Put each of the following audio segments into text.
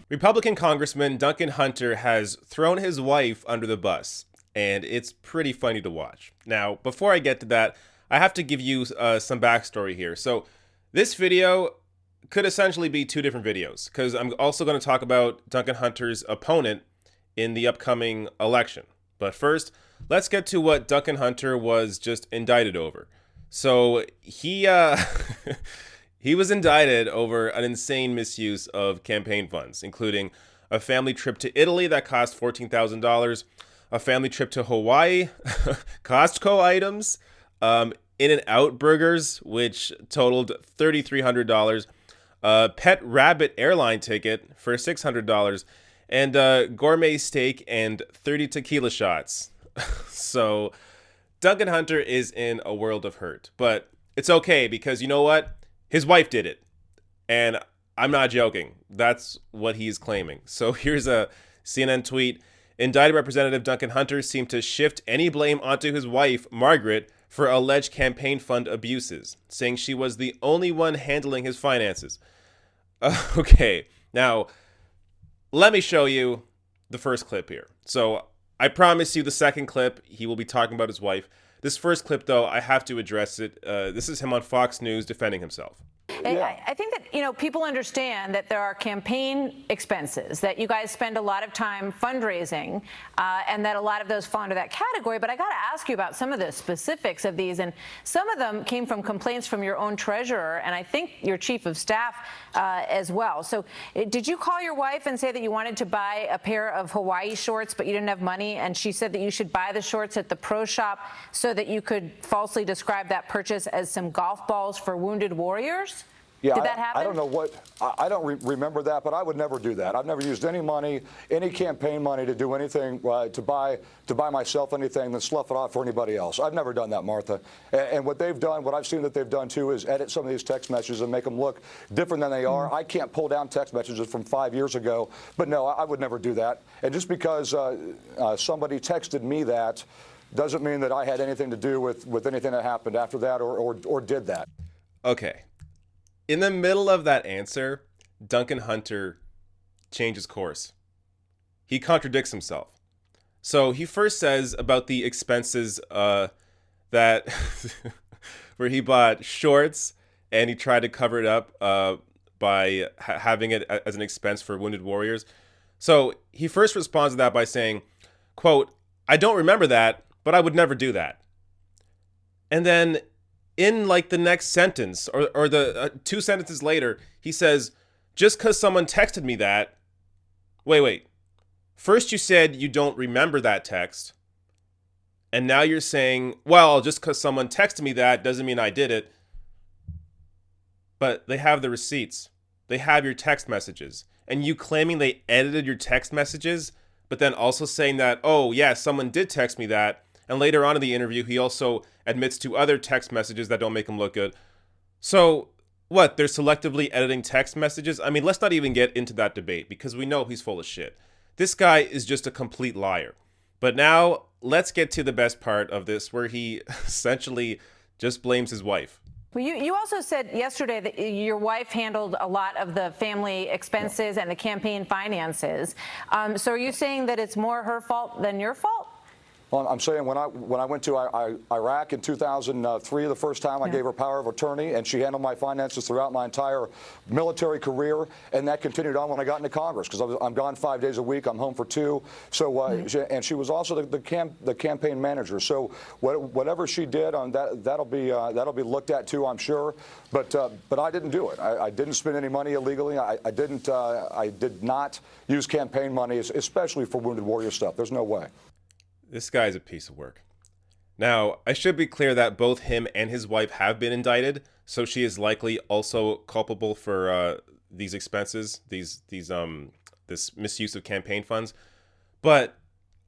Republican Congressman Duncan Hunter has thrown his wife under the bus, and it's pretty funny to watch. Now, before I get to that, I have to give you some backstory here. So, this video could essentially be two different videos, because I'm also going to talk about Duncan Hunter's opponent in the upcoming election. But first, let's get to what Duncan Hunter was just indicted over. So, he he was indicted over an insane misuse of campaign funds, including a family trip to Italy that cost $14,000, a family trip to Hawaii, Costco items, In-N-Out burgers, which totaled $3,300, a pet rabbit airline ticket for $600, and a gourmet steak and 30 tequila shots. So Duncan Hunter is in a world of hurt, but it's okay because you know what? His wife did it. And I'm not joking. That's what he's claiming. So here's a CNN tweet. Indicted Representative Duncan Hunter seemed to shift any blame onto his wife, Margaret, for alleged campaign fund abuses, saying she was the only one handling his finances. Okay, now let me show you the first clip here. So I promise you the second clip, he will be talking about his wife. This first clip, though, I have to address it. This is him on Fox News defending himself. Yeah. I think that, people understand that there are campaign expenses, that you guys spend a lot of time fundraising, and that a lot of those fall into that category. But I got to ask you about some of the specifics of these. And some of them came from complaints from your own treasurer, and I think your chief of staff as well. So did you call your wife and say that you wanted to buy a pair of Hawaii shorts, but you didn't have money? And she said that you should buy the shorts at the pro shop so that you could falsely describe that purchase as some golf balls for wounded warriors? Yeah, Did that happen? I don't know what, I don't remember that, but I would never do that. I've never used any money, any campaign money to do anything, to buy myself anything, then slough it off for anybody else. I've never done that, Martha. And what they've done, what I've seen that they've done too, is edit some of these text messages and make them look different than they are. I can't pull down text messages from 5 years ago, but no, I would never do that. And just because somebody texted me that doesn't mean that I had anything to do with anything that happened after that or did that. Okay. In the middle of that answer, Duncan Hunter changes course. He contradicts himself. So he first says about the expenses that where he bought shorts and he tried to cover it up by having it as an expense for wounded warriors. So he first responds to that by saying, quote, "I don't remember that, but I would never do that." And then in like the next sentence or the two sentences later, he says, just because someone texted me that. Wait. First you said you don't remember that text. And now you're saying, well, just because someone texted me that doesn't mean I did it. But they have the receipts. They have your text messages. And you claiming they edited your text messages, but then also saying that, oh, yeah, someone did text me that. And later on in the interview, he also admits to other text messages that don't make him look good. So, what? They're selectively editing text messages? I mean, let's not even get into that debate because we know he's full of shit. This guy is just a complete liar. But now, let's get to the best part of this where he essentially just blames his wife. Well, you also said yesterday that your wife handled a lot of the family expenses and the campaign finances. So are you saying that it's more her fault than your fault? Well, I'm saying when I went to Iraq in 2003, the first time I gave her power of attorney, and she handled my finances throughout my entire military career, and that continued on when I got into Congress because I'm gone 5 days a week, I'm home for 2. So and she was also the campaign manager. So whatever she did on that'll be looked at too, I'm sure. But I didn't do it. I didn't spend any money illegally. I did not use campaign money, especially for wounded warrior stuff. There's no way. This guy's a piece of work. Now, I should be clear that both him and his wife have been indicted, so she is likely also culpable for these expenses, this misuse of campaign funds. But,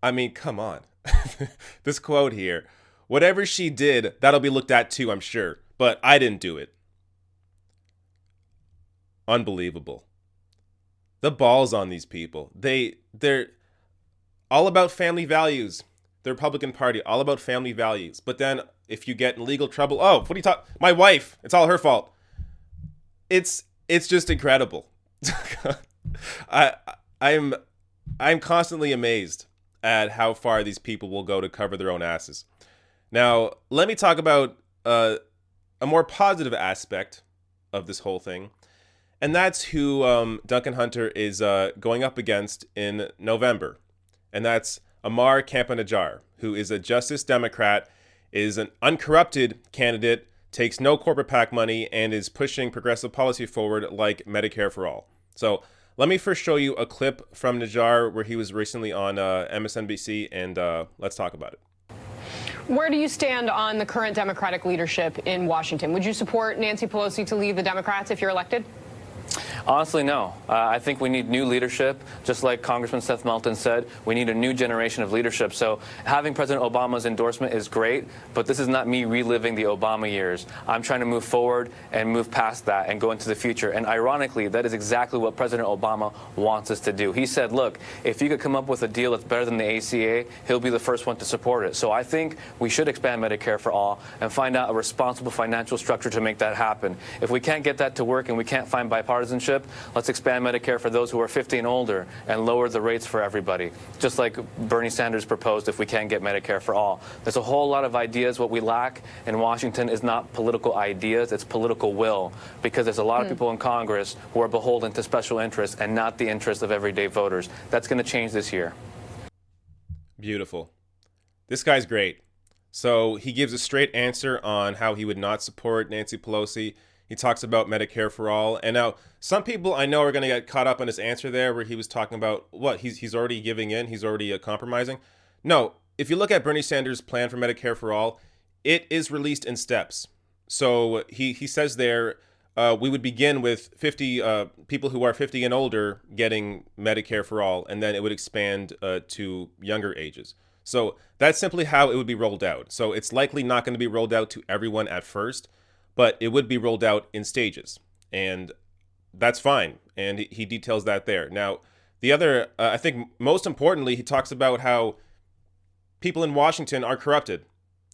I mean, come on. This quote here, whatever she did, that'll be looked at too, I'm sure. But I didn't do it. Unbelievable. The balls on these people. They're all about family values. The Republican Party, all about family values. But then if you get in legal trouble, oh, what are you talking? My wife, it's all her fault. It's just incredible. I I'm I'm constantly amazed at how far these people will go to cover their own asses. Now, let me talk about a more positive aspect of this whole thing, and that's who Duncan Hunter is going up against in November, and that's Amar Campa-Najjar, who is a Justice Democrat, is an uncorrupted candidate, takes no corporate PAC money, and is pushing progressive policy forward like Medicare for All. So let me first show you a clip from Najjar where he was recently on MSNBC, and let's talk about it. Where do you stand on the current Democratic leadership in Washington? Would you support Nancy Pelosi to lead the Democrats if you're elected? Honestly, no. I think we need new leadership. Just like Congressman Seth Melton said, we need a new generation of leadership. So having President Obama's endorsement is great, but this is not me reliving the Obama years. I'm trying to move forward and move past that and go into the future. And ironically, that is exactly what President Obama wants us to do. He said, look, if you could come up with a deal that's better than the ACA, he'll be the first one to support it. So I think we should expand Medicare for all and find out a responsible financial structure to make that happen. If we can't get that to work and we can't find bipartisanship, let's expand Medicare for those who are 50 and older and lower the rates for everybody, just like Bernie Sanders proposed if we can't get Medicare for all. There's a whole lot of ideas. What we lack in Washington is not political ideas, it's political will, because there's a lot of people in Congress who are beholden to special interests and not the interests of everyday voters. That's going to change this year. Beautiful. This guy's great. So he gives a straight answer on how he would not support Nancy Pelosi. He talks about Medicare for all. And now some people I know are going to get caught up on his answer there where he was talking about what he's already giving in. He's already compromising. No, if you look at Bernie Sanders' plan for Medicare for all, it is released in steps. So he says there we would begin with 50 people who are 50 and older getting Medicare for all, and then it would expand to younger ages. So that's simply how it would be rolled out. So it's likely not going to be rolled out to everyone at first, but it would be rolled out in stages, and that's fine. And he details that there. Now, the other, I think most importantly, he talks about how people in Washington are corrupted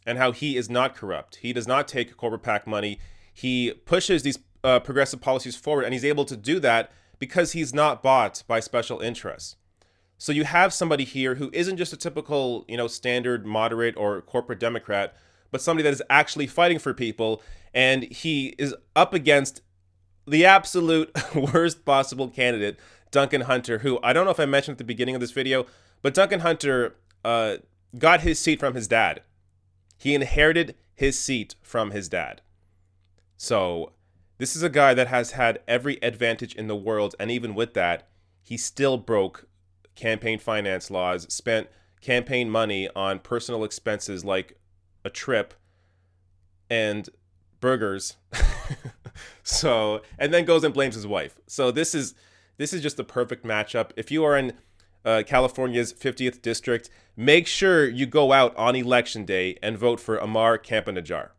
and how he is not corrupt. He does not take corporate PAC money. He pushes these progressive policies forward, and he's able to do that because he's not bought by special interests. So you have somebody here who isn't just a typical, standard moderate or corporate Democrat, but somebody that is actually fighting for people. And he is up against the absolute worst possible candidate, Duncan Hunter, who I don't know if I mentioned at the beginning of this video, but Duncan Hunter got his seat from his dad. He inherited his seat from his dad. So this is a guy that has had every advantage in the world. And even with that, he still broke campaign finance laws, spent campaign money on personal expenses like a trip and burgers. So, and then goes and blames his wife. So this is just the perfect matchup. If you are in California's 50th district, make sure you go out on election day and vote for Amar Campa-Najjar.